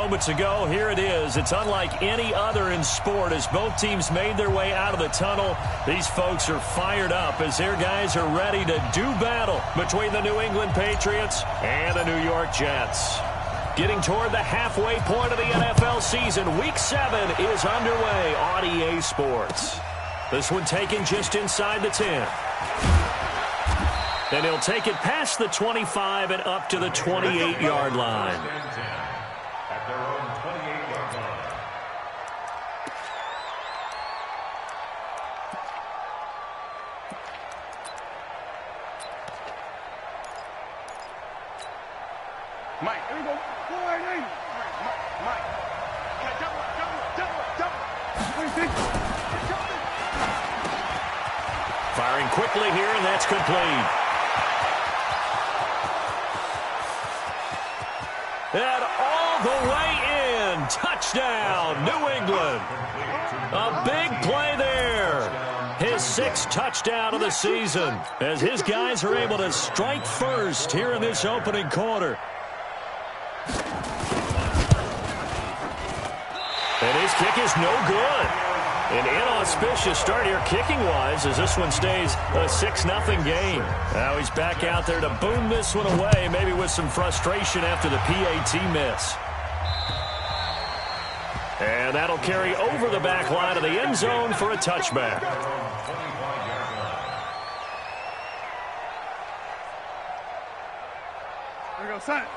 moments ago. Here it is. It's unlike any other in sport as both teams made their way out of the tunnel. These folks are fired up as their guys are ready to do battle between the New England Patriots and the New York Jets. Getting toward the halfway point of the NFL season, Week 7 is underway on EA Sports. This one taken just inside the 10. And he'll take it past the 25 and up to the 28-yard line. At their own 28-yard line. Mike, here we go. Mike. Double. Firing quickly here, and that's complete. And all the way in. Touchdown, New England. A big play there. His 6th touchdown of the season as his guys are able to strike first here in this opening quarter. And his kick is no good. An inauspicious start here kicking-wise as this one stays a 6-0 game. Now he's back out there to boom this one away, maybe with some frustration after the PAT miss. And that'll carry over the back line of the end zone for a touchback.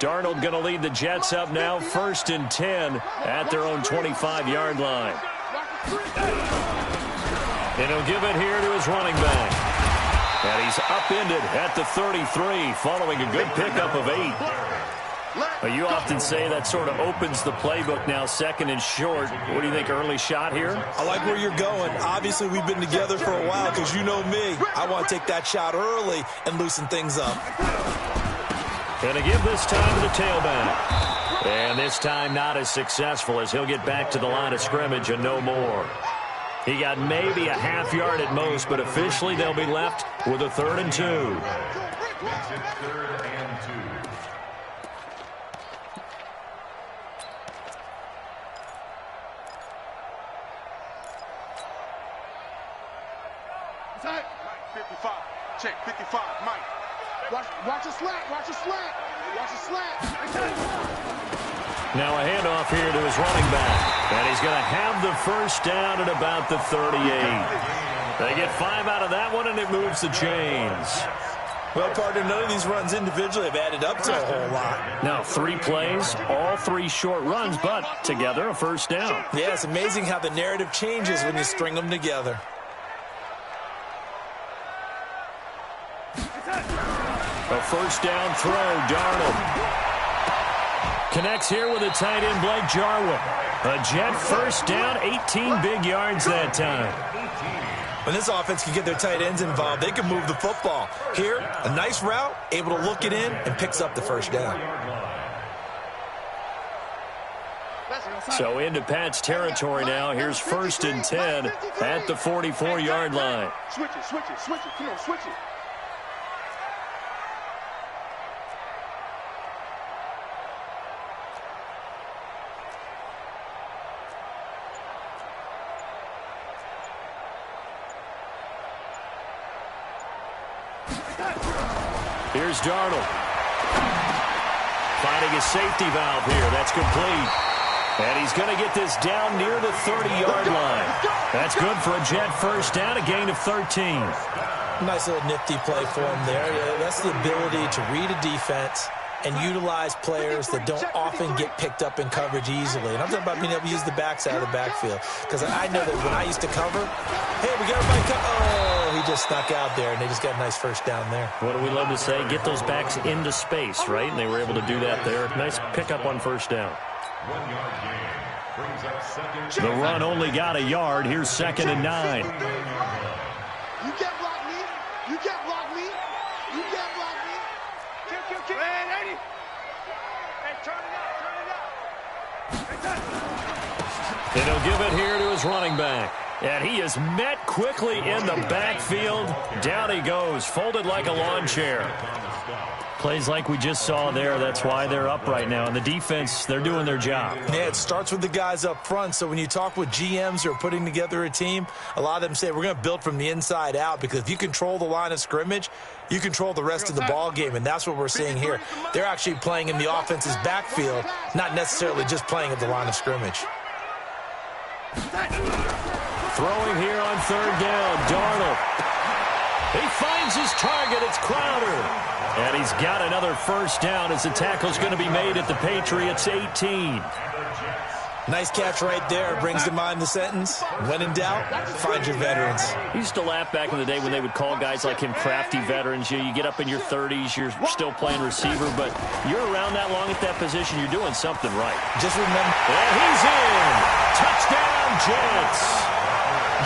Darnold going to lead the Jets up now, 1st and 10 at their own 25-yard line. And he'll give it here to his running back. And he's upended at the 33 following a good pickup of 8. You often say that sort of opens the playbook now, 2nd and short. What do you think, early shot here? I like where you're going. Obviously, we've been together for a while because you know me. I want to take that shot early and loosen things up. And to give this time to the tailback. And this time not as successful as he'll get back to the line of scrimmage and no more. He got maybe a half yard at most, but officially they'll be left with a 3rd and 2. Makes it 3rd and 2. Mike, 55. Check, 55. Mike. Watch a slant. Watch a slant. Now a handoff here to his running back. And he's going to have the first down at about the 38. They get 5 out of that one, and it moves the chains. Well, partner, none of these runs individually have added up to a whole lot. Now 3 plays, all 3 short runs, but together a first down. Yeah, it's amazing how the narrative changes when you string them together. A first down throw, Darnold. Connects here with a tight end, Blake Jarwin. A Jet first down, 18 big yards that time. When this offense can get their tight ends involved, they can move the football. Here, a nice route, able to look it in, and picks up the first down. So into Pat's territory now. Here's 1st and 10 at the 44-yard line. Switch it. Come on, switch it. Here's Darnold. Finding a safety valve here. That's complete. And he's going to get this down near the 30-yard line. That's good for a Jet first down, a gain of 13. Nice little nifty play for him there. Yeah, that's the ability to read a defense and utilize players that don't often get picked up in coverage easily. And I'm talking about being able to use the backside of the backfield. Because I know that when I used to cover, hey, we got everybody oh, he just snuck out there, and they just got a nice first down there. What do we love to say? Get those backs into space, right? And they were able to do that there. Nice pickup on first down. 1 yard gain. Brings up 2nd. The run only got a yard. Here's 2nd and 9. You can't block me. You can't block me. You can't block me. Kick. Hey, 80. Hey, turn it up. And he'll give it here to his running back. And he is met quickly in the backfield. Down he goes, folded like a lawn chair. Plays like we just saw there, that's why they're up right now. And the defense, they're doing their job. Yeah, it starts with the guys up front. So when you talk with GMs who are putting together a team, a lot of them say we're going to build from the inside out, because if you control the line of scrimmage, you control the rest of the ball game, and that's what we're seeing here. They're actually playing in the offense's backfield, not necessarily just playing at the line of scrimmage. Throwing here on third down, Darnold. He finds his target. It's Crowder. And he's got another first down as the tackle's going to be made at the Patriots' 18. Nice catch right there. Brings to mind the sentence, when in doubt, find your veterans. I used to laugh back in the day when they would call guys like him crafty veterans. You get up in your 30s, you're still playing receiver, but you're around that long at that position, you're doing something right. Just remember. And he's in. Touchdown, Jets.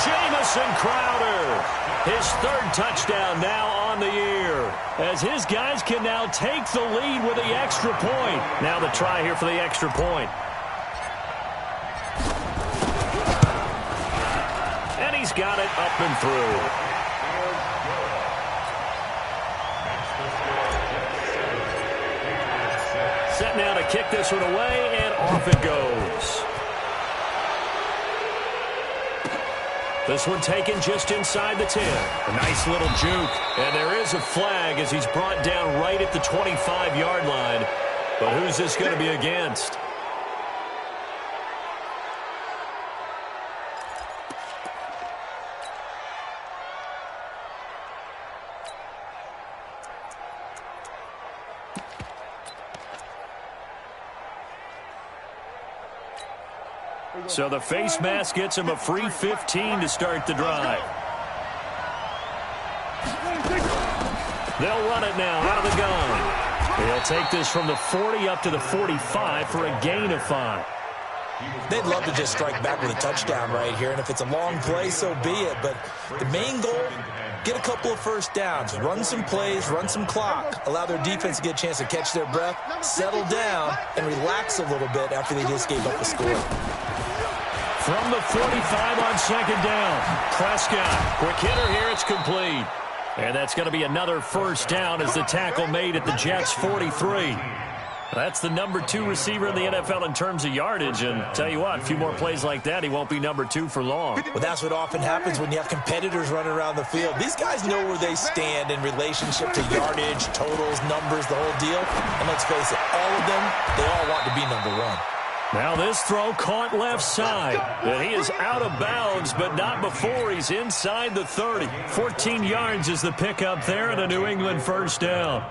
Jamison Crowder. His third touchdown now on the year, as his guys can now take the lead with the extra point. Now the try here for the extra point. And he's got it up and through. Set now to kick this one away, and off it goes. This one taken just inside the 10. A nice little juke. And there is a flag as he's brought down right at the 25-yard line. But who's this going to be against? So the face mask gets him a free 15 to start the drive. They'll run it now out of the gun. He'll take this from the 40 up to the 45 for a gain of 5. They'd love to just strike back with a touchdown right here, and if it's a long play, so be it. But the main goal, get a couple of first downs, run some plays, run some clock, allow their defense to get a chance to catch their breath, settle down, and relax a little bit after they just gave up a score. From the 45 on second down, Prescott. Quick hitter here, it's complete. And that's going to be another first down as the tackle made at the Jets' 43. That's the number 2 receiver in the NFL in terms of yardage. And tell you what, a few more plays like that, he won't be number 2 for long. Well, that's what often happens when you have competitors running around the field. These guys know where they stand in relationship to yardage, totals, numbers, the whole deal. And let's face it, all of them, they all want to be number 1. Now this throw caught left side. And he is out of bounds, but not before he's inside the 30. 14 yards is the pickup there and a New England first down.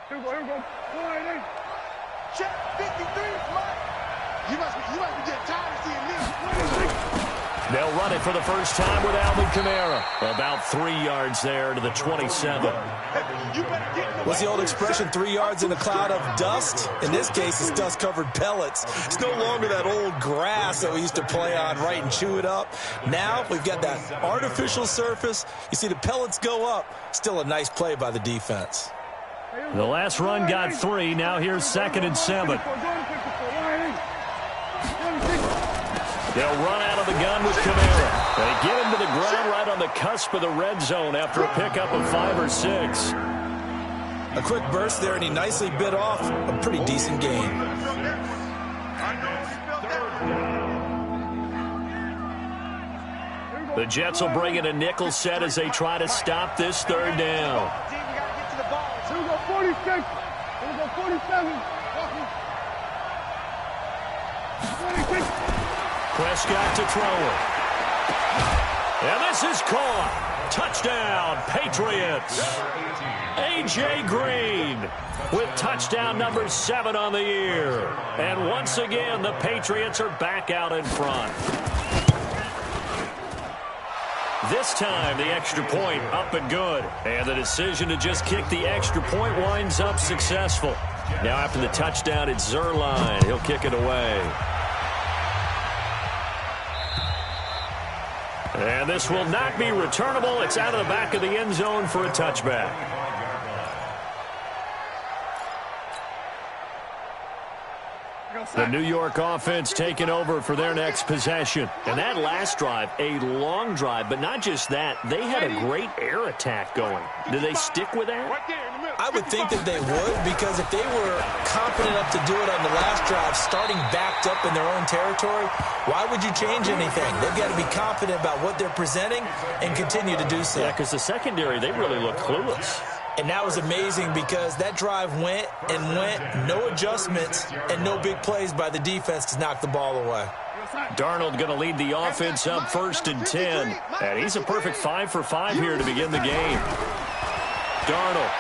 Here we go. Check 53. You must be getting tired of seeing me. They'll run it for the first time with Alvin Kamara. About 3 yards there to the 27. What's the old expression, 3 yards in a cloud of dust? In this case, it's dust-covered pellets. It's no longer that old grass that we used to play on, right, and chew it up. Now we've got that artificial surface. You see the pellets go up. Still a nice play by the defense. The last run got 3. Now here's 2nd and 7. They'll run out of the gun with Kamara. They get him to the ground right on the cusp of the red zone after a pickup of 5 or 6. A quick burst there, and he nicely bit off a pretty decent gain. The Jets will bring in a nickel set as they try to stop this third down. Here we go, 46. Here we go, 47. 26. Prescott to throw it. And this is caught. Touchdown, Patriots. A.J. Green with touchdown number 7 on the year. And once again, the Patriots are back out in front. This time, the extra point up and good. And the decision to just kick the extra point winds up successful. Now after the touchdown, it's Zerline. He'll kick it away. And this will not be returnable. It's out of the back of the end zone for a touchback. The New York offense taking over for their next possession. And that last drive, a long drive, but not just that. They had a great air attack going. Do they stick with that? I would think that they would, because if they were confident enough to do it on the last drive, starting backed up in their own territory, why would you change anything? They've got to be confident about what they're presenting and continue to do so. Yeah, because the secondary, they really look clueless. And that was amazing because that drive went and went, no adjustments and no big plays by the defense to knock the ball away. Darnold going to lead the offense up 1st and 10. And he's a perfect 5 for 5 here to begin the game. Darnold.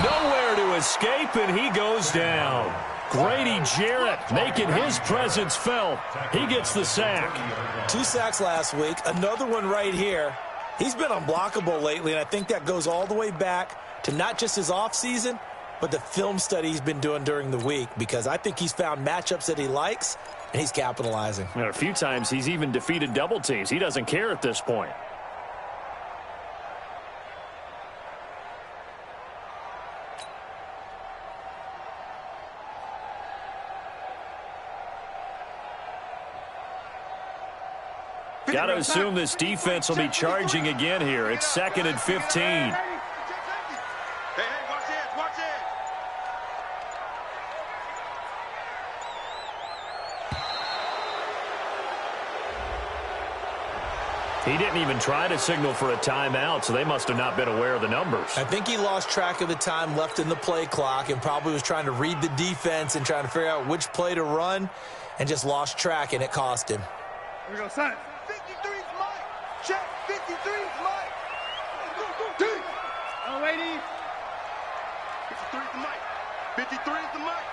Nowhere to escape, and he goes down. Grady Jarrett making his presence felt. He gets the sack. 2 sacks last week, another one right here. He's been unblockable lately, and I think that goes all the way back to not just his offseason, but the film study he's been doing during the week, because I think he's found matchups that he likes, and he's capitalizing. And a few times he's even defeated double teams. He doesn't care at this point. Got to assume this defense will be charging again here. It's 2nd and 15. Hey, watch it, watch it. He didn't even try to signal for a timeout, so they must have not been aware of the numbers. I think he lost track of the time left in the play clock and probably was trying to read the defense and trying to figure out which play to run, and just lost track, and it cost him. Here we go, son. 53's Mike. Check. 53's Mike. Go. Oh, ladies. 53's the Mike. 53's the Mike.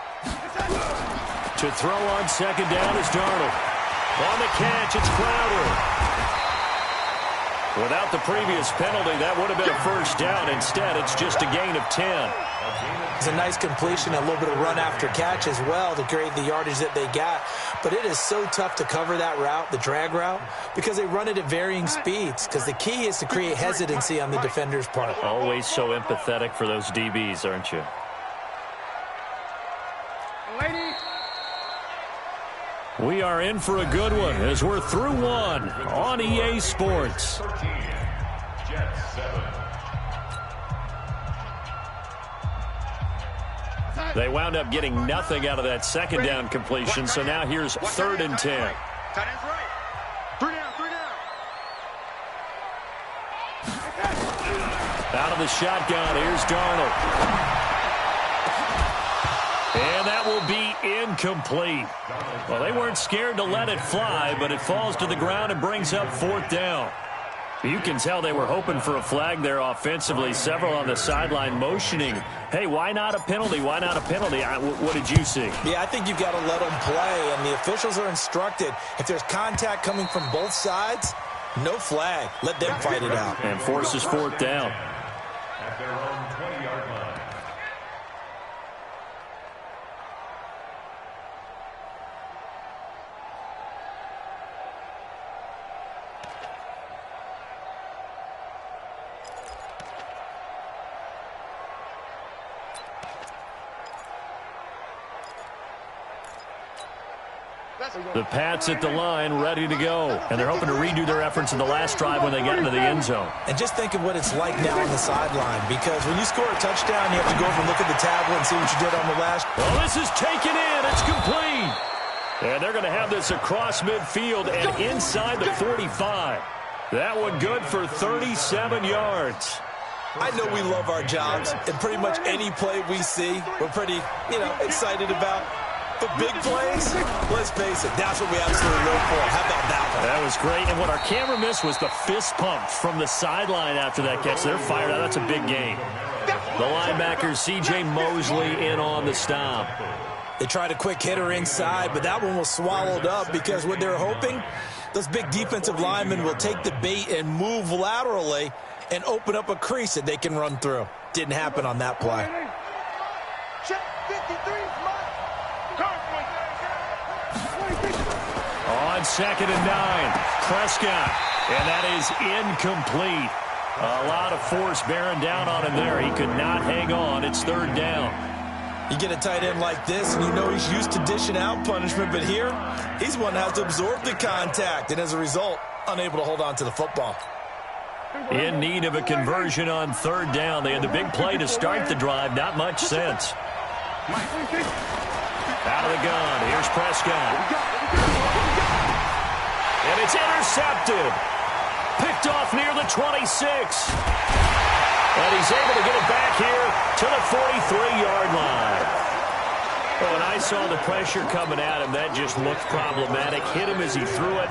To throw on 2nd down is Darnold. On the catch, it's Crowder. Without the previous penalty, that would have been a 1st down. Instead, it's just a gain of 10. It's a nice completion, a little bit of run after catch as well to create the yardage that they got. But it is so tough to cover that route, the drag route, because they run it at varying speeds. Because the key is to create hesitancy on the defender's part. Always so empathetic for those DBs, aren't you? Ladies. We are in for a good one as we're through one on EA Sports. 13, Jets 7. They wound up getting nothing out of that 2nd down completion, so now here's 3rd and 10. Tight end's right. 3 down. Out of the shotgun, here's Darnold. And that will be incomplete. Well, they weren't scared to let it fly, but it falls to the ground and brings up 4th down. You can tell they were hoping for a flag there offensively. Several on the sideline motioning, hey, why not a penalty? Why not a penalty? What did you see? Yeah, I think you've got to let them play, and the officials are instructed. If there's contact coming from both sides, no flag. Let them fight it out. And forces 4th down. At their own 20-yard line. The Pats at the line, ready to go. And they're hoping to redo their efforts in the last drive when they got into the end zone. And just think of what it's like now on the sideline, because when you score a touchdown, you have to go over and look at the tablet and see what you did on the last. Well, this is taken in. It's complete. And they're going to have this across midfield and inside the 45. That one good for 37 yards. I know we love our jobs, and pretty much any play we see, we're pretty, excited about. But big plays, let's face it, that's what we absolutely live for. How about that one? That was great. And what our camera missed was the fist pump from the sideline after that catch. They're fired out. That's a big game. The linebacker, C.J. Mosley, in on the stop. They tried a quick hitter inside, but that one was swallowed up because what they're hoping, those big defensive linemen will take the bait and move laterally and open up a crease that they can run through. Didn't happen on that play. Check. 53's Mike. On 2nd and 9, Prescott, and that is incomplete. A lot of force bearing down on him there. He could not hang on. It's 3rd down. You get a tight end like this, and you know he's used to dishing out punishment, but here, he's one that has to absorb the contact, and as a result, unable to hold on to the football. In need of a conversion on third down. They had the big play to start the drive. Not much sense. Out of the gun. Here's Prescott. And it's intercepted. Picked off near the 26. And he's able to get it back here to the 43-yard line. When I saw the pressure coming at him, that just looked problematic. Hit him as he threw it,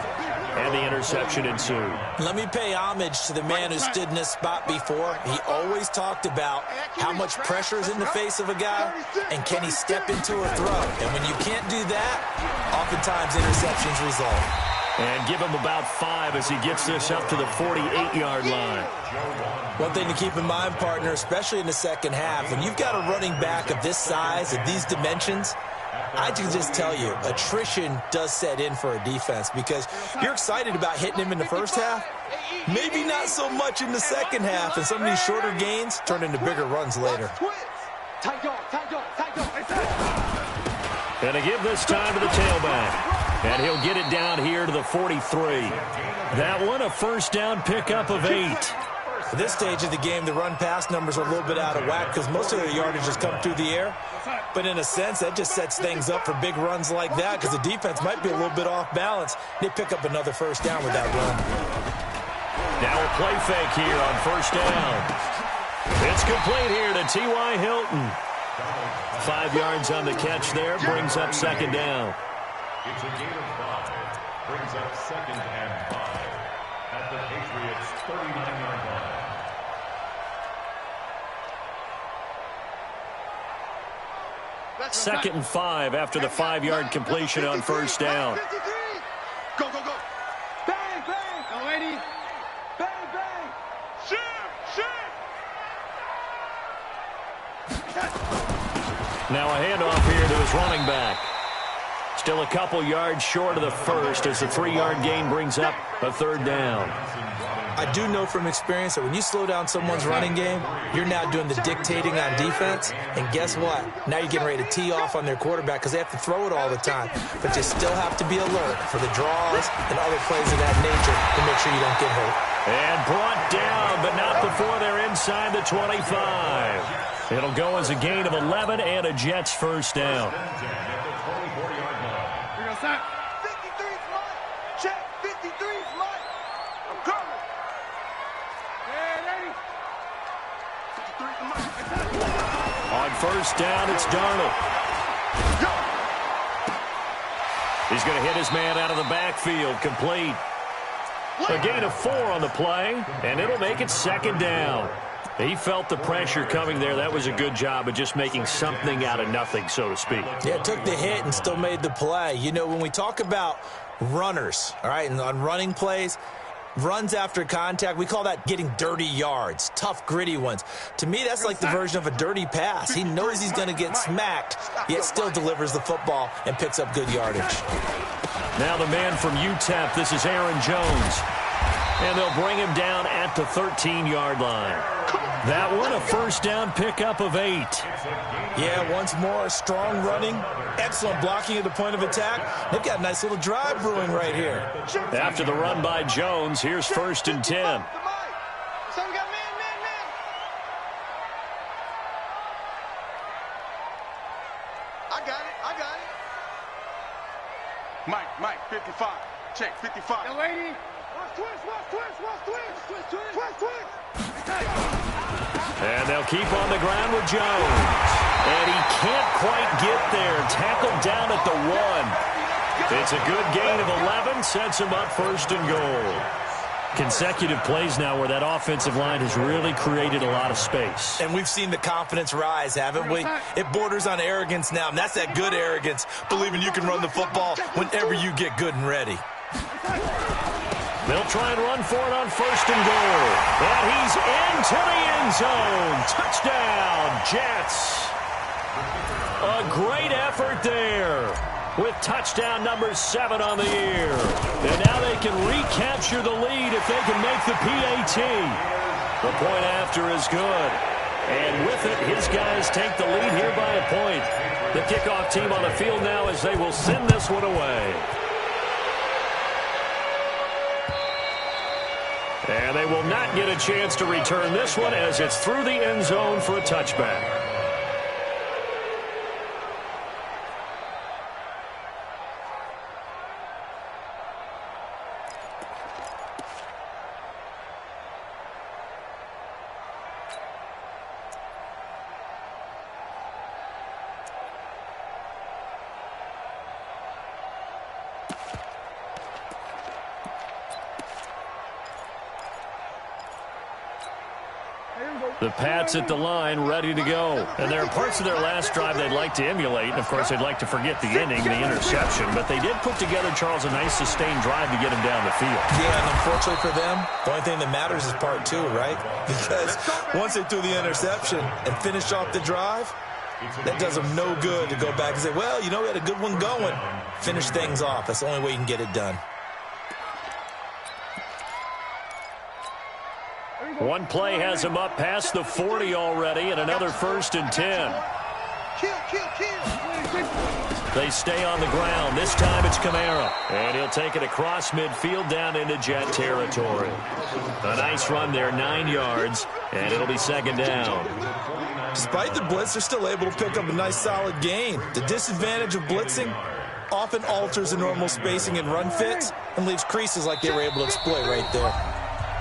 and the interception ensued. Let me pay homage to the man who stood in this spot before. He always talked about how much pressure is in the face of a guy, and can he step into a throw. And when you can't do that, oftentimes interceptions result. And give him about 5 as he gets this up to the 48-yard line. One thing to keep in mind, partner, especially in the second half, when you've got a running back of this size, of these dimensions, I can just tell you, attrition does set in for a defense because you're excited about hitting him in the first half, maybe not so much in the second half, and some of these shorter gains turn into bigger runs later. And to give this time to the tailback. And he'll get it down here to the 43. That one, a first down pickup of 8. At this stage of the game, the run-pass numbers are a little bit out of whack because most of their yardage has come through the air. But in a sense, that just sets things up for big runs like that because the defense might be a little bit off balance. They pick up another first down with that run. Now a play fake here on first down. It's complete here to T.Y. Hilton. 5 yards on the catch there, brings up second down. It's a gain of 5. Brings up 2nd and 5 at the Patriots' 39-yard line. 2nd and 5 after the 5-yard completion on first down. Go, go, go. Bang, bang. Go, lady. Bang, bang. Shoot, shoot. Now a handoff here to his running back. Still a couple yards short of the first as the 3-yard gain brings up a third down. I do know from experience that when you slow down someone's running game, you're now doing the dictating on defense. And guess what? Now you're getting ready to tee off on their quarterback because they have to throw it all the time. But you still have to be alert for the draws and other plays of that nature to make sure you don't get hurt. And brought down, but not before they're inside the 25. It'll go as a gain of 11 and a Jets first down. 53's mine. Check. 53's mine. I'm coming. Hey, 53's mine. On first down, it's Darnold. He's going to hit his man out of the backfield. Complete. A gain of 4 on the play, and it'll make it second down. He felt the pressure coming there. That was a good job of just making something out of nothing, so to speak. Yeah, took the hit and still made the play. You know, when we talk about runners, all right, and on running plays, runs after contact, we call that getting dirty yards, tough, gritty ones. To me, that's like the version of a dirty pass. He knows he's going to get smacked, yet still delivers the football and picks up good yardage. Now the man from UTEP, this is Aaron Jones. And they'll bring him down at the 13-yard line. That one, a first down pickup of 8. Yeah, once more, strong running, excellent blocking at the point of attack. They've got a nice little drive brewing right here. After the run by Jones, here's 1st and 10. I got it. Mike, 55. Check, 55. Yo, lady. Twist. And they'll keep on the ground with Jones. And he can't quite get there. Tackled down at the 1. It's a good gain of 11. Sets him up 1st and goal. Consecutive plays now where that offensive line has really created a lot of space. And we've seen the confidence rise, haven't we? It borders on arrogance now, and that's that good arrogance, believing you can run the football whenever you get good and ready. They'll try and run for it on 1st and goal. And he's into the end zone. Touchdown, Jets. A great effort there with touchdown number 7 on the year. And now they can recapture the lead if they can make the PAT. The point after is good. And with it, his guys take the lead here by a point. The kickoff team on the field now as they will send this one away. And they will not get a chance to return this one as it's through the end zone for a touchback. The Pats at the line, ready to go. And there are parts of their last drive they'd like to emulate. And, of course, they'd like to forget the ending, the interception. But they did put together, Charles, a nice sustained drive to get him down the field. Yeah, and unfortunately for them, the only thing that matters is part two, right? Because once they threw the interception and finished off the drive, that does them no good to go back and say, well, you know, we had a good one going. Finish things off. That's the only way you can get it done. One play has him up past the 40 already, and another 1st and 10. They stay on the ground. This time it's Kamara. And he'll take it across midfield down into Jet territory. A nice run there, 9 yards, and it'll be 2nd down. Despite the blitz, they're still able to pick up a nice solid gain. The disadvantage of blitzing often alters the normal spacing and run fits and leaves creases like they were able to exploit right there.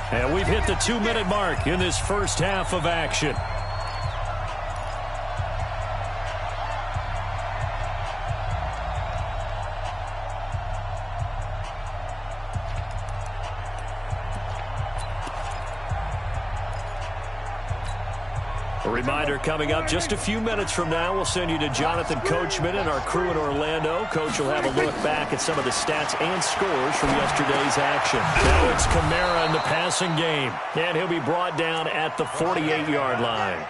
And we've hit the 2-minute mark in this first half of action. A reminder coming up just a few minutes from now, we'll send you to Jonathan Coachman and our crew in Orlando. Coach will have a look back at some of the stats and scores from yesterday's action. Now it's Kamara in the passing game, and he'll be brought down at the 48-yard line.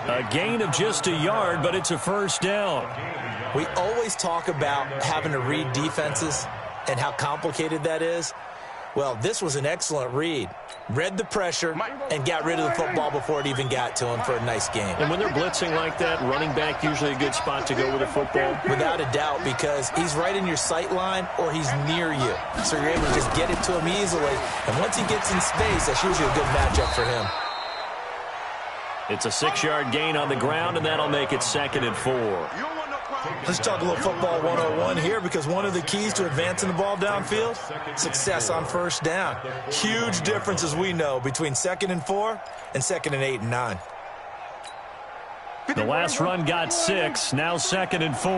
A gain of just a yard, but it's a 1st down. We always talk about having to read defenses and how complicated that is. Well, this was an excellent read. Read the pressure and got rid of the football before it even got to him for a nice game. And when they're blitzing like that, running back usually a good spot to go with the football? Without a doubt, because he's right in your sight line or he's near you. So you're able to just get it to him easily. And once he gets in space, that's usually a good matchup for him. It's a 6-yard gain on the ground, and that'll make it 2nd and 4. Let's talk a little football 101 here, because one of the keys to advancing the ball downfield, success on 1st down. Huge difference, as we know, between 2nd and 4 and 2nd and 8 and 9. The last run got 6, now 2nd and 4.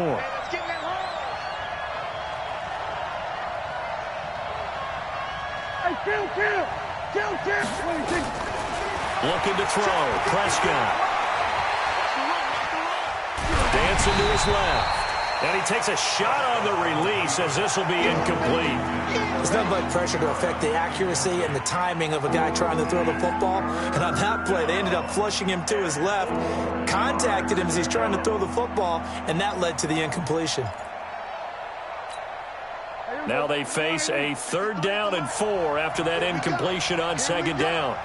Looking to throw, Prescott. Dancing to his left. And he takes a shot on the release as this will be incomplete. It's nothing like pressure to affect the accuracy and the timing of a guy trying to throw the football. And on that play, they ended up flushing him to his left, contacted him as he's trying to throw the football, and that led to the incompletion. Now they face a 3rd down and 4 after that incompletion on 2nd down.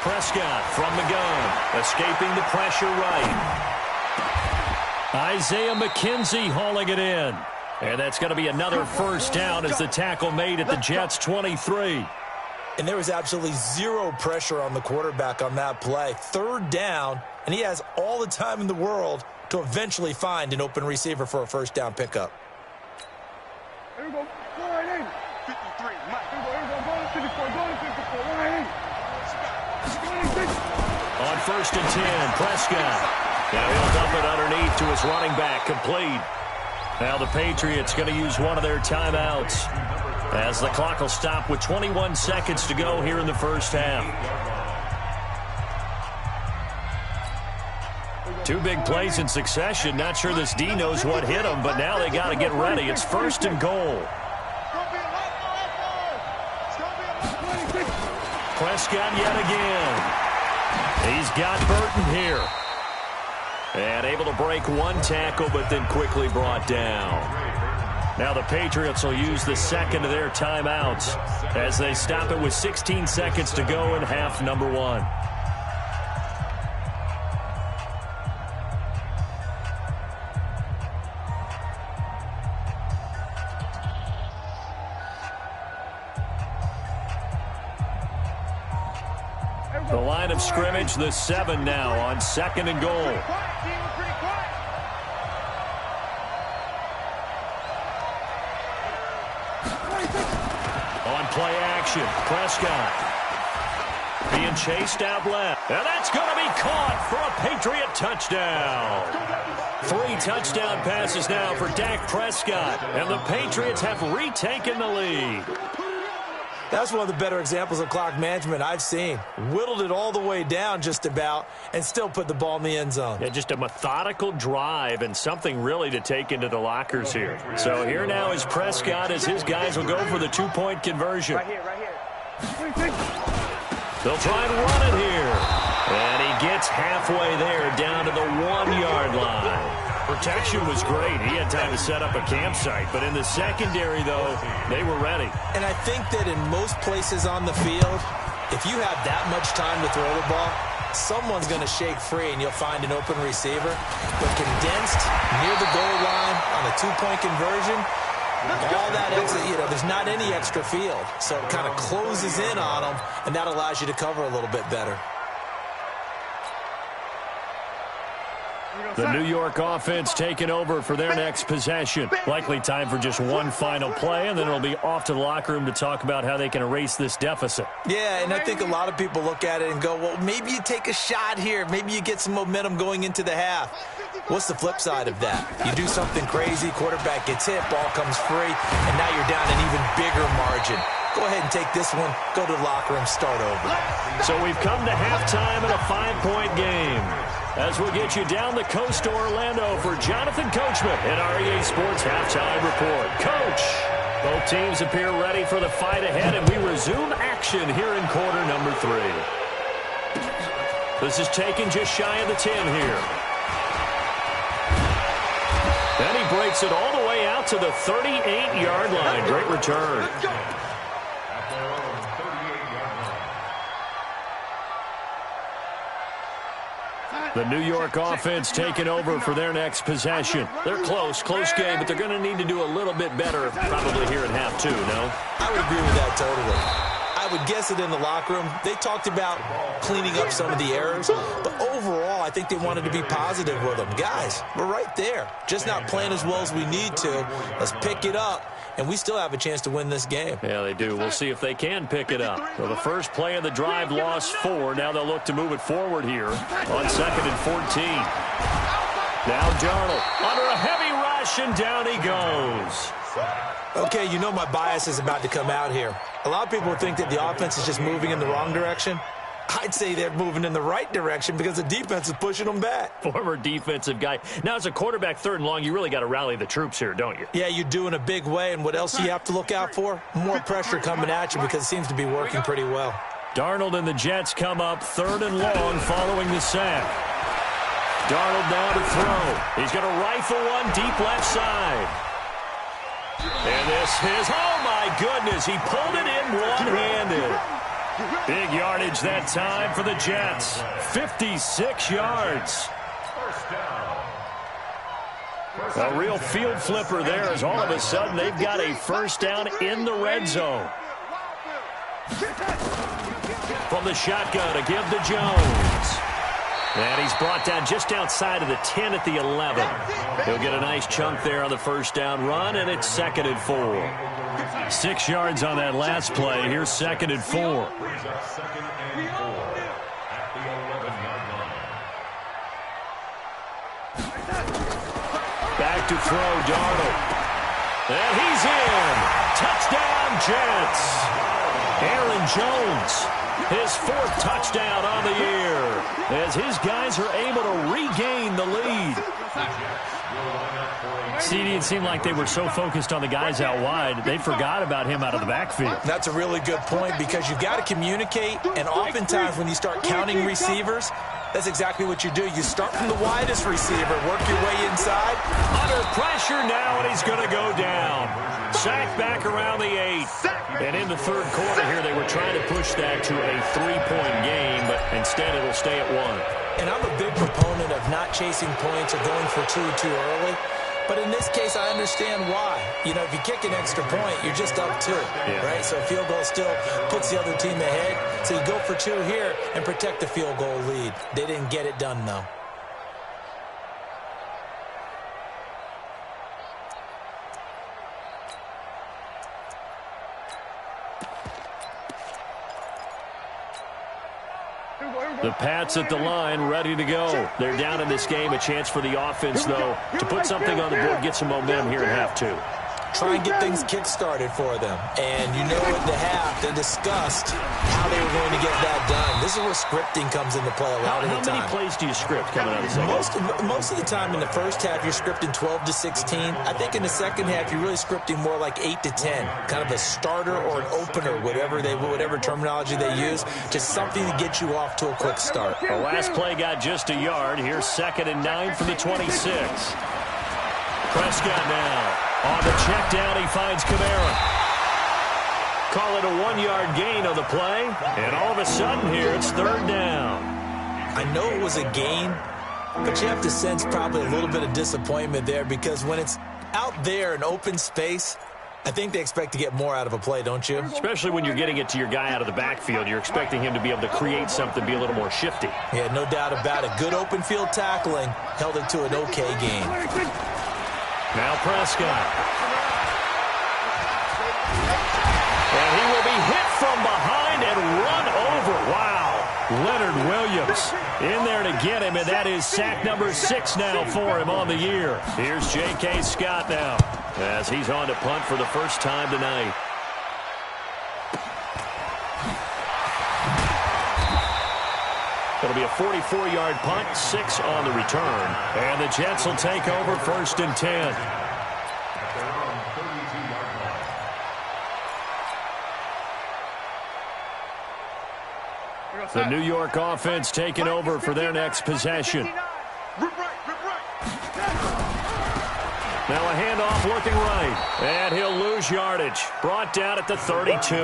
Prescott from the gun, escaping the pressure right. Isaiah McKenzie hauling it in. And that's going to be another 1st down as the tackle made at the Jets' 23. And there was absolutely zero pressure on the quarterback on that play. 3rd down, and he has all the time in the world to eventually find an open receiver for a 1st down pickup. Here we go. Go right in. 53. Mike. Here we go. 54. Go to 54. Right in. On 1st and 10, Prescott. Now he'll dump it underneath to his running back, complete. Now the Patriots going to use one of their timeouts as the clock will stop with 21 seconds to go here in the 1st half. 2 big plays in succession. Not sure this D knows what hit him, but now they got to get ready. It's 1st and goal. Prescott yet again. He's got Burton here. And able to break one tackle, but then quickly brought down. Now the Patriots will use the 2nd of their timeouts as they stop it with 16 seconds to go in half number 1. The line of scrimmage, the 7 now on 2nd and goal. On play action, Prescott being chased out left. And that's going to be caught for a Patriot touchdown. 3 touchdown passes now for Dak Prescott. And the Patriots have retaken the lead. That's one of the better examples of clock management I've seen. Whittled it all the way down just about and still put the ball in the end zone. Yeah, just a methodical drive and something really to take into the lockers here. So here now is Prescott as his guys will go for the 2-point conversion. Right here. They'll try and run it here. And he gets halfway there down to the 1-yard line. Protection was great. He had time to set up a campsite. But in the secondary, though, they were ready. And I think that in most places on the field, if you have that much time to throw the ball, someone's going to shake free and you'll find an open receiver. But condensed near the goal line on a 2-point conversion, all that extra, there's not any extra field. So it kind of closes in on them, and that allows you to cover a little bit better. The New York offense taking over for their next possession. Likely time for just one final play, and then it'll be off to the locker room to talk about how they can erase this deficit. Yeah, and I think a lot of people look at it and go, well, maybe you take a shot here. Maybe you get some momentum going into the half. What's the flip side of that? You do something crazy, quarterback gets hit, ball comes free, and now you're down an even bigger margin. Go ahead and take this one, go to the locker room, start over. So we've come to halftime in a 5-point game. As we'll get you down the coast to Orlando for Jonathan Coachman at our EA Sports Halftime Report. Coach, both teams appear ready for the fight ahead, and we resume action here in quarter number 3. This is taken just shy of the 10 here. And he breaks it all the way out to the 38-yard line. Great return. The New York offense taking over for their next possession. They're close game, but they're going to need to do a little bit better probably here in half 2, no? I would agree with that totally. I would guess it in the locker room. They talked about cleaning up some of the errors, but overall, I think they wanted to be positive with them. Guys, we're right there. Just not playing as well as we need to. Let's pick it up, and we still have a chance to win this game. Yeah, they do. We'll see if they can pick it up. So the first play of the drive lost 4. Now they'll look to move it forward here on 2nd and 14. Now Darnold under a heavy rush, and down he goes. Okay, you know my bias is about to come out here. A lot of people think that the offense is just moving in the wrong direction. I'd say they're moving in the right direction because the defense is pushing them back. Former defensive guy. Now, as a quarterback 3rd and long, you really got to rally the troops here, don't you? Yeah, you do in a big way. And what else do you have to look out for? More pressure coming at you because it seems to be working pretty well. Darnold and the Jets come up 3rd and long following the sack. Darnold now to throw. He's going to rifle one deep left side. And this is, oh my goodness, he pulled it in one-handed. Big yardage that time for the Jets. 56 yards. A real field flipper there as all of a sudden they've got a first down in the red zone. From the shotgun to give to Jones. And he's brought down just outside of the 10 at the 11. He'll get a nice chunk there on the first down run, and it's 2nd and 4. 6 yards on that last play. Here's 2nd and 4. Back to throw, Darnold. And he's in. Touchdown, Jets. Aaron Jones, his 4th touchdown on the year, as his guys are able to regain the lead. CD, it seemed like they were so focused on the guys out wide, they forgot about him out of the backfield. That's a really good point because you've got to communicate, and oftentimes when you start counting receivers, that's exactly what you do. You start from the widest receiver, work your way inside. Under pressure now, and he's going to go down. Sacked back around the 8. And in the 3rd quarter here, they were trying to push that to a 3-point game, but instead it'll stay at 1. And I'm a big proponent of not chasing points or going for 2 too early. But in this case, I understand why. You know, if you kick an extra point, you're just up 2, right? So a field goal still puts the other team ahead. So you go for 2 here and protect the field goal lead. They didn't get it done, though. The Pats at the line, ready to go. They're down in this game. A chance for the offense, though, to put something on the board, get some momentum here in half 2. Try and get things kick-started for them. And you know at the half, they discussed how they were going to get that done. This is where scripting comes into play a lot of the time. How many plays do you script coming out of the second? Most of the time in the first half, you're scripting 12 to 16. I think in the second half, you're really scripting more like 8 to 10. Kind of a starter or an opener, whatever terminology they use. Just something to get you off to a quick start. The last play got just a yard. Here's 2nd and 9 from the 26. Prescott now. On the check down, he finds Kamara. Call it a 1-yard gain on the play. And all of a sudden here, it's 3rd down. I know it was a gain, but you have to sense probably a little bit of disappointment there because when it's out there in open space, I think they expect to get more out of a play, don't you? Especially when you're getting it to your guy out of the backfield. You're expecting him to be able to create something, be a little more shifty. Yeah, no doubt about it. Good open field tackling held it to an okay gain. Now Prescott. And he will be hit from behind and run over. Wow. Leonard Williams in there to get him, and that is sack number 6 now for him on the year. Here's J.K. Scott now as he's on to punt for the first time tonight. It'll be a 44-yard punt, 6 on the return. And the Jets will take over 1st and 10. The New York offense taking over for their next possession. Now a handoff looking right. And he'll lose yardage. Brought down at the 32.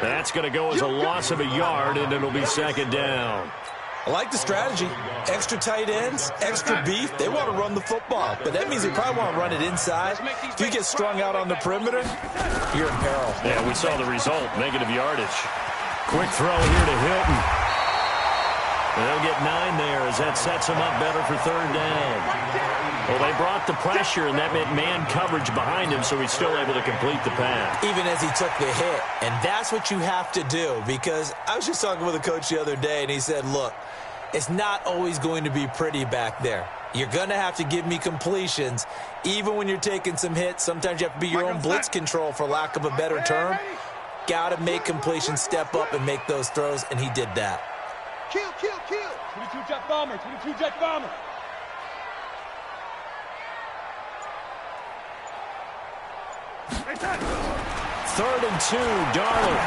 That's going to go as a loss of a yard, and it'll be 2nd down. I like the strategy. Extra tight ends, extra beef. They want to run the football, but that means they probably want to run it inside. If you get strung out on the perimeter, you're in peril. Yeah, we saw the result, negative yardage. Quick throw here to Hilton. They'll get 9 there as that sets them up better for 3rd down. Well, they brought the pressure, and that meant man coverage behind him, so he's still able to complete the pass. Even as he took the hit. And that's what you have to do, because I was just talking with a coach the other day, and he said, look, it's not always going to be pretty back there. You're going to have to give me completions. Even when you're taking some hits, sometimes you have to be your own blitz control, for lack of a better term. Got to make completions, step up, and make those throws, and he did that. Kill. 22 jet bomber. 22 jet bomber. Third and 2, Darnold.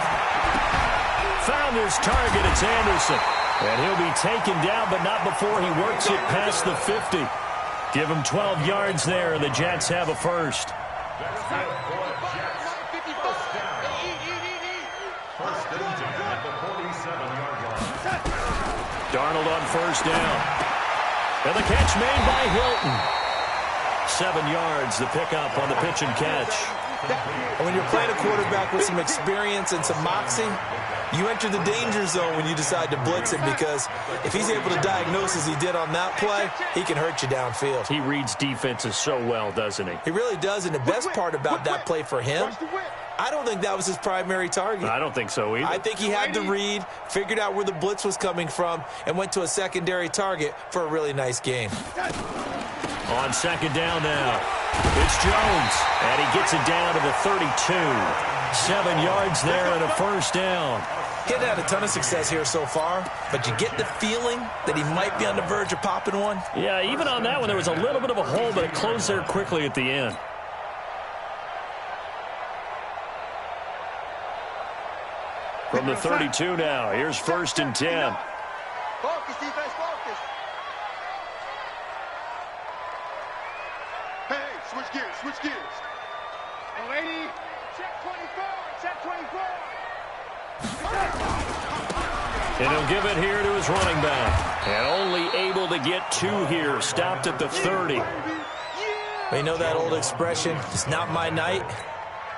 Found his target, it's Anderson. And he'll be taken down, but not before he works it past the 50. Give him 12 yards there, and the Jets have a first. Darnold on 1st down. And the catch made by Hilton. 7 yards, the pickup on the pitch and catch. And when you're playing a quarterback with some experience and some moxie, you enter the danger zone when you decide to blitz him, because if he's able to diagnose as he did on that play, he can hurt you downfield. He reads defenses so well, doesn't he? He really does, and the best part about that play for him, I don't think that was his primary target. I don't think so either. I think he had the read, figured out where the blitz was coming from, and went to a secondary target for a really nice game. On 2nd down now, it's Jones, and he gets it down to the 32. 7 yards there and a 1st down. He hasn't had a ton of success here so far, but you get the feeling that he might be on the verge of popping one. Yeah, even on that one, there was a little bit of a hole, but it closed there quickly at the end. From the 32 now, here's 1st and 10. Focus, defense, focus. Hey, switch gears. Hey, lady, check 24. And he'll give it here to his running back. And only able to get 2 here, stopped at the 30. You know that old expression, it's not my night?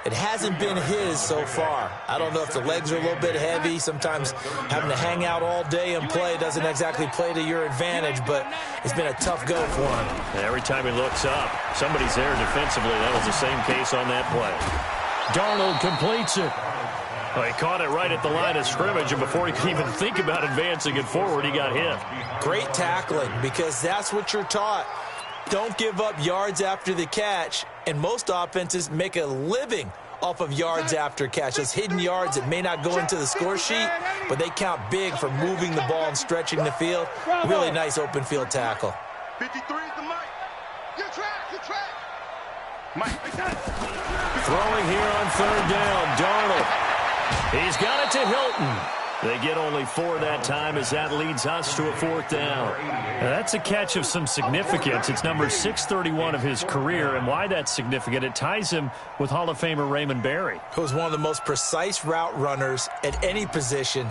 It hasn't been his so far. I don't know if the legs are a little bit heavy. Sometimes having to hang out all day and play doesn't exactly play to your advantage, but it's been a tough go for him. Every time he looks up, somebody's there defensively. That was the same case on that play. Darnold completes it. Well, he caught it right at the line of scrimmage, and before he could even think about advancing it forward, he got hit. Great tackling, because that's what you're taught. Don't give up yards after the catch, and most offenses make a living off of yards after catch. Those hidden yards that may not go into the score sheet, but they count big for moving the ball and stretching the field. Really nice open field tackle. 53 is the mic. You're trapped. You're trapped. Mike, throwing here on third down, Darnold. He's got it to Hilton. They get only 4 that time as that leads us to a 4th down. Now that's a catch of some significance. It's number 631 of his career, and why that's significant, it ties him with Hall of Famer Raymond Berry, who was one of the most precise route runners at any position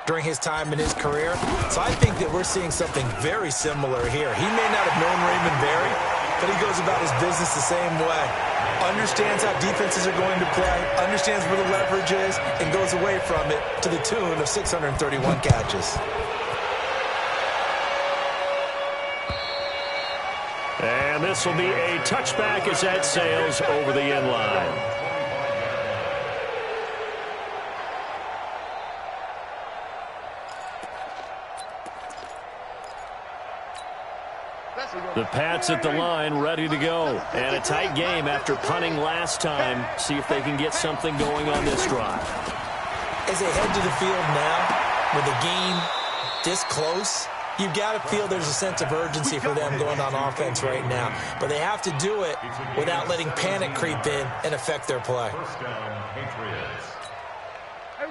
during his time in his career. So I think that we're seeing something very similar here. He may not have known Raymond Berry, but he goes about his business the same way. Understands how defenses are going to play, understands where the leverage is, and goes away from it to the tune of 631 catches. And this will be a touchback as that sails over the end line. The Pats at the line, ready to go. And a tight game after punting last time. See if they can get something going on this drive. As they head to the field now, with the game this close, you've got to feel there's a sense of urgency for them going on offense right now. But they have to do it without letting panic creep in and affect their play.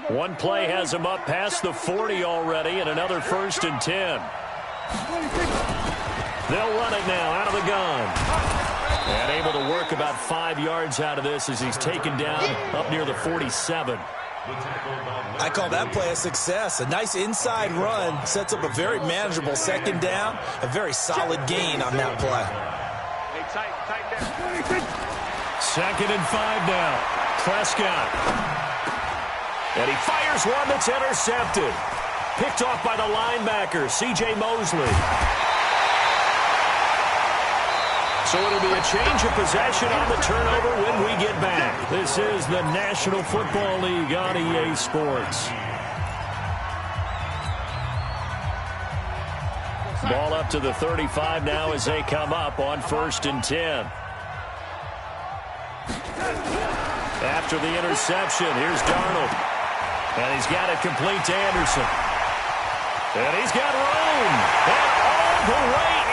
One play has them up past the 40 already, and another 1st and 10. They'll run it now out of the gun. And able to work about 5 yards out of this as he's taken down up near the 47. I call that play a success. A nice inside run sets up a very manageable 2nd down. A very solid gain on that play. 2nd and 5 now. Prescott. And he fires one that's intercepted. Picked off by the linebacker, C.J. Mosley. So it'll be a change of possession on the turnover when we get back. This is the National Football League on EA Sports. Ball up to the 35 now as they come up on 1st and 10. After the interception, here's Darnold. And he's got it complete to Anderson. And he's got room. And all the way in.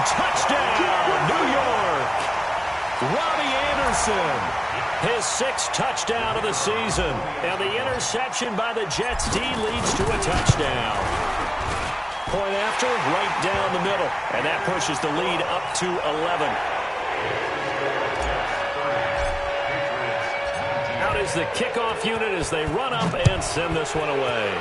Touchdown, New York. Robbie Anderson. His 6th touchdown of the season. And the interception by the Jets D leads to a touchdown. Point after, right down the middle. And that pushes the lead up to 11. Out is the kickoff unit as they run up and send this one away.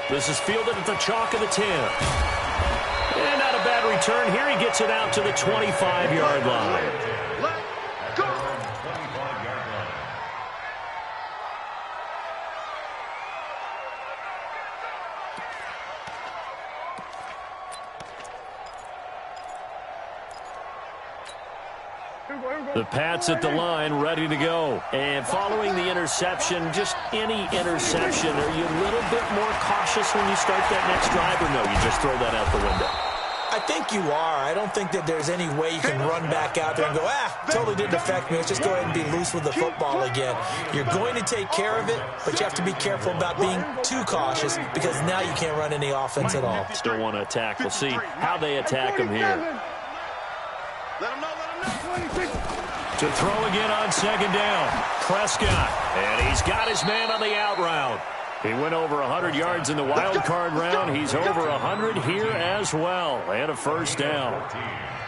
This is fielded at the chalk of the 10. And not a bad return here. He gets it out to the 25-yard line. let's go. The Pats at the line, ready to go. And following the interception, just any interception, are you a little bit more cautious when you start that next drive, or no, you just throw that out the window? I think you are. I don't think that there's any way you can run back out there and go, totally didn't affect me. Let's just go ahead and be loose with the football again. You're going to take care of it, but you have to be careful about being too cautious because now you can't run any offense at all. Still want to attack. We'll see how they attack him here. Let him know. To throw again on 2nd down. Prescott. And he's got his man on the out route. He went over 100 yards in the wild card round. He's over 100 here as well. And a first down.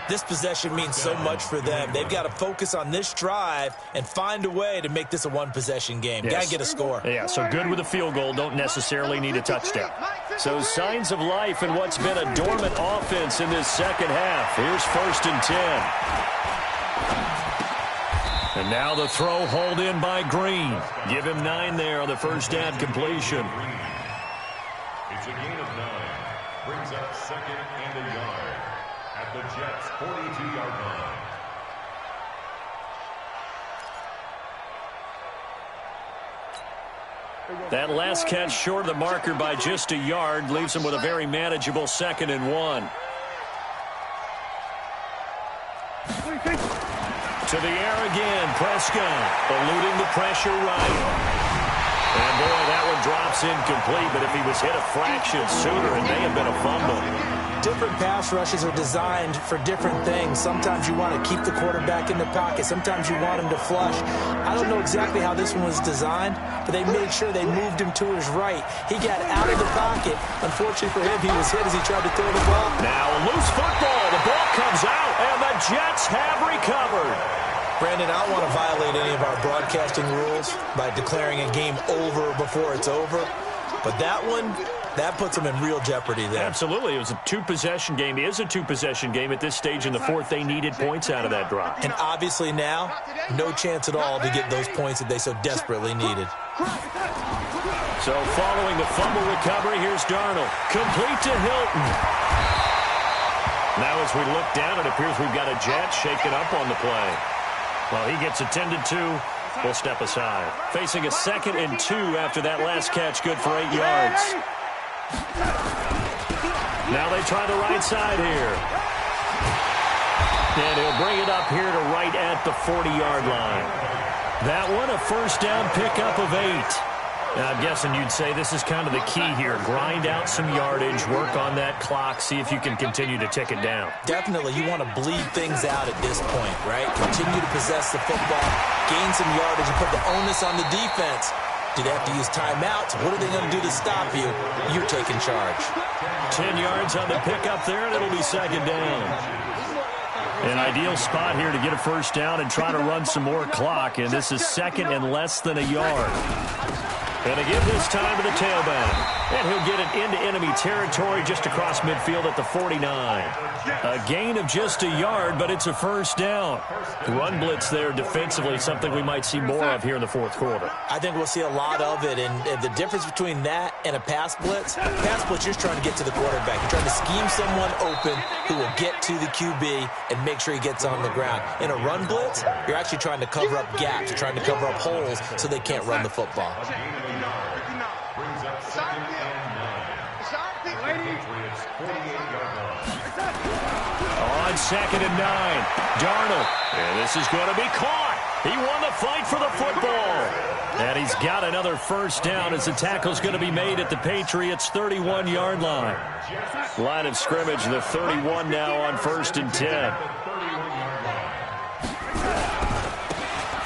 This possession means so much for them. They've got to focus on this drive and find a way to make this a one-possession game. Yes. Got to get a score. Yeah, so good with a field goal. Don't necessarily need a touchdown. So signs of life in what's been a dormant offense in this second half. Here's 1st and 10. And now the throw hauled in by Green. Give him 9 there on the first down completion. It's a gain of 9. Brings up 2nd and a yard at the Jets' 42-yard line. That last catch short of the marker by just a yard leaves him with a very manageable 2nd and 1. To the air again, Prescott eluding the pressure right. And boy, that one drops incomplete, but if he was hit a fraction sooner, it may have been a fumble. Different pass rushes are designed for different things. Sometimes you want to keep the quarterback in the pocket. Sometimes you want him to flush. I don't know exactly how this one was designed, but they made sure they moved him to his right. He got out of the pocket. Unfortunately for him, he was hit as he tried to throw the ball. Now a loose football. The ball comes out, and the Jets have recovered. Brandon, I don't want to violate any of our broadcasting rules by declaring a game over before it's over, but that one, that puts them in real jeopardy there. Absolutely. It was a two-possession game. It is a two-possession game at this stage in the fourth. They needed points out of that drive. And obviously now, no chance at all to get those points that they so desperately needed. So following the fumble recovery, here's Darnold. Complete to Hilton. Now as we look down, it appears we've got a Jet shaken up on the play. Well, he gets attended to. We'll step aside. Facing a 2nd and 2 after that last catch, good for 8 yards. Now they try the right side here. And he'll bring it up here to right at the 40-yard line. That one, a first down pickup of 8. Now, I'm guessing you'd say this is kind of the key here. Grind out some yardage, work on that clock, see if you can continue to tick it down. Definitely, you want to bleed things out at this point, right? Continue to possess the football, gain some yardage, and put the onus on the defense. Do they have to use timeouts? What are they going to do to stop you? You're taking charge. 10 yards on the pickup there, and it'll be 2nd down. An ideal spot here to get a first down and try to run some more clock, and this is 2nd and less than a yard. And they give this time to the tailback. And he'll get it into enemy territory just across midfield at the 49. A gain of just a yard, but it's a first down. Run blitz there defensively, something we might see more of here in the fourth quarter. I think we'll see a lot of it, and the difference between that and a pass blitz, you're trying to get to the quarterback. You're trying to scheme someone open who will get to the QB and make sure he gets on the ground. In a run blitz, you're actually trying to cover up gaps. You're trying to cover up holes so they can't run the football. Brings up 2nd and 9. Patriots 48-yard line. On 2nd and 9, Darnold. And this is going to be caught. He won the fight for the football. And he's got another first down as the tackle's going to be made at the Patriots' 31-yard line. Line of scrimmage, the 31 now on 1st and 10.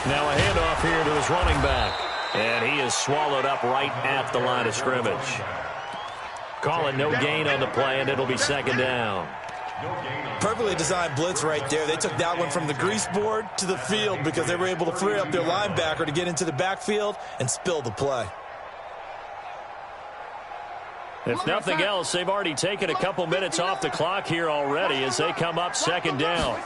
Now a handoff here to his running back. And he is swallowed up right at the line of scrimmage. Calling no gain on the play, and it'll be 2nd down. Perfectly designed blitz right there. They took that one from the grease board to the field because they were able to free up their linebacker to get into the backfield and spill the play. If nothing else, they've already taken a couple minutes off the clock here already as they come up 2nd down.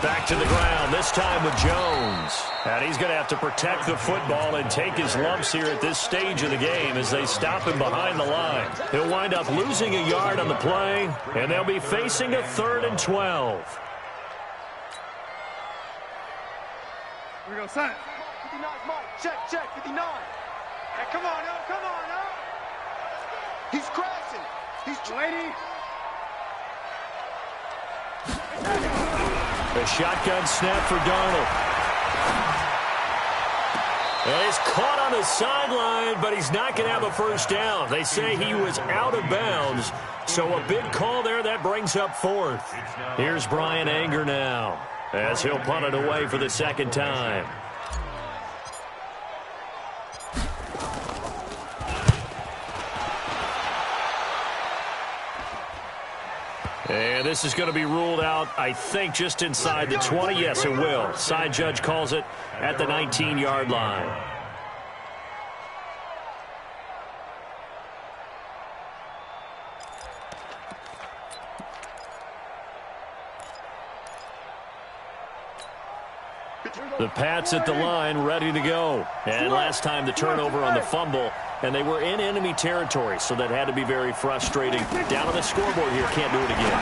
Back to the ground, this time with Jones. And he's going to have to protect the football and take his lumps here at this stage of the game as they stop him behind the line. He'll wind up losing a yard on the play, and they'll be facing a 3rd and 12. Here we go, son. 59's Mike. Check, 59. Hey, come on, now. He's crashing. He's lady. A shotgun snap for Darnold. And he's caught on the sideline, but he's not going to have a first down. They say he was out of bounds, so a big call there. That brings up 4th. Here's Brian Anger now as he'll punt it away for the 2nd time. And this is going to be ruled out, I think, just inside the 20. Yes, it will. Side judge calls it at the 19-yard line. The Pats at the line, ready to go. And last time the turnover on the fumble, and they were in enemy territory, so that had to be very frustrating. Down on the scoreboard here, can't do it again.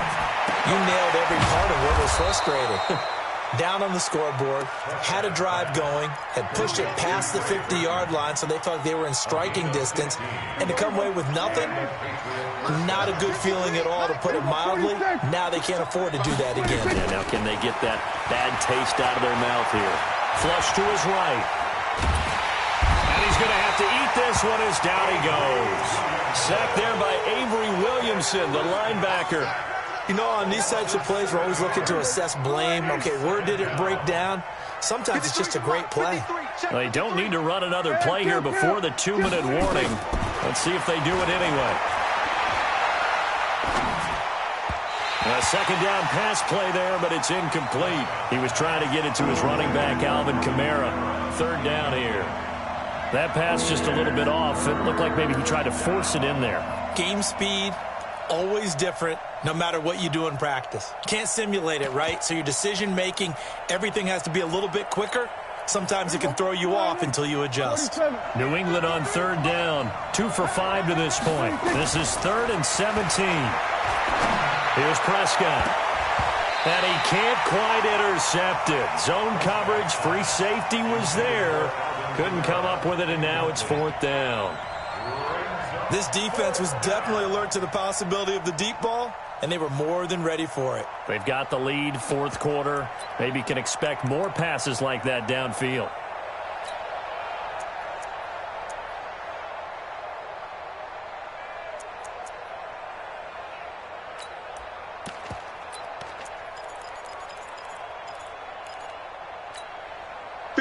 You nailed every part of what was frustrating. Down on the scoreboard, had a drive going, had pushed it past the 50-yard line, so they felt they were in striking distance, and to come away with nothing, not a good feeling at all, to put it mildly. Now they can't afford to do that again. Yeah, now can they get that bad taste out of their mouth here? Flush to his right. And he's going to have to eat this one as down he goes. Sacked there by Avery Williamson, the linebacker. You know, on these types of plays, we're always looking to assess blame. Okay, where did it break down? Sometimes it's just a great play. They don't need to run another play here before the 2-minute warning. Let's see if they do it anyway. A second down pass play there, but it's incomplete. He was trying to get it to his running back, Alvin Kamara. Third down here. That pass just a little bit off. It looked like maybe he tried to force it in there. Game speed, always different, no matter what you do in practice. Can't simulate it, right? So your decision-making, everything has to be a little bit quicker. Sometimes it can throw you off until you adjust. New England on third down. 2 for 5 to this point. This is 3rd and 17. Here's Prescott. And he can't quite intercept it. Zone coverage, free safety was there. Couldn't come up with it, and now it's 4th down. This defense was definitely alert to the possibility of the deep ball, and they were more than ready for it. They've got the lead, 4th quarter. Maybe can expect more passes like that downfield.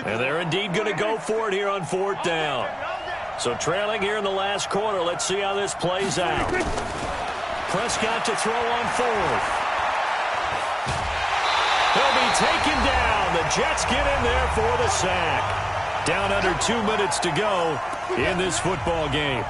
And they're indeed going to go for it here on 4th down. So trailing here in the last quarter. Let's see how this plays out. Prescott to throw on 4th. He'll be taken down. The Jets get in there for the sack. Down under 2 minutes to go in this football game.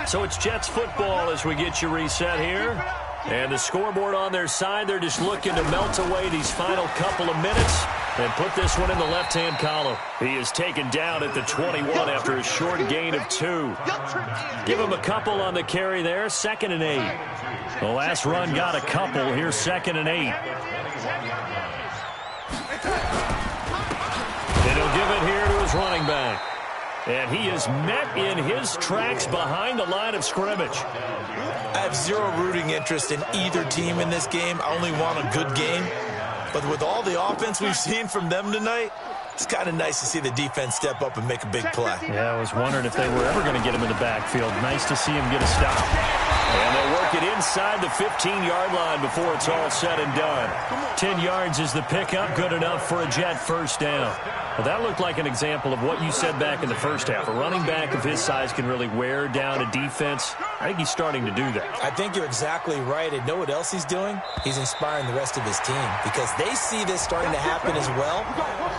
So it's Jets football as we get you reset here. And the scoreboard on their side, they're just looking to melt away these final couple of minutes and put this one in the left-hand column. He is taken down at the 21 after a short gain of 2. Give him a couple on the carry there, 2nd and 8. The last run got a couple. Here's 2nd and 8. And he'll give it here to his running back. And he is met in his tracks behind the line of scrimmage. I have zero rooting interest in either team in this game. I only want a good game. But with all the offense we've seen from them tonight, it's kind of nice to see the defense step up and make a big play. Yeah, I was wondering if they were ever going to get him in the backfield. Nice to see him get a stop. And they'll work it inside the 15-yard line before it's all said and done. 10 yards is the pickup, good enough for a Jet first down. Well, that looked like an example of what you said back in the first half. A running back of his size can really wear down a defense. I think he's starting to do that. I think you're exactly right. And know what else he's doing? He's inspiring the rest of his team because they see this starting to happen as well.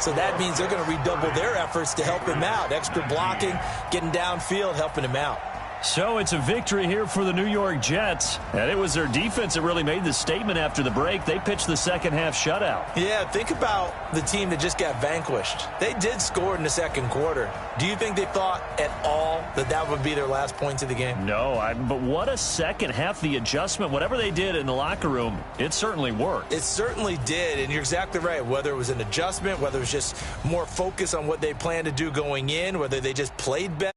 So that means they're going to redouble their efforts to help him out. Extra blocking, getting downfield, helping him out. So it's a victory here for the New York Jets. And it was their defense that really made the statement after the break. They pitched the second half shutout. Yeah, think about the team that just got vanquished. They did score in the second quarter. Do you think they thought at all that that would be their last points of the game? No, but what a second half. The adjustment, whatever they did in the locker room, it certainly worked. It certainly did, and you're exactly right. Whether it was an adjustment, whether it was just more focus on what they planned to do going in, whether they just played better.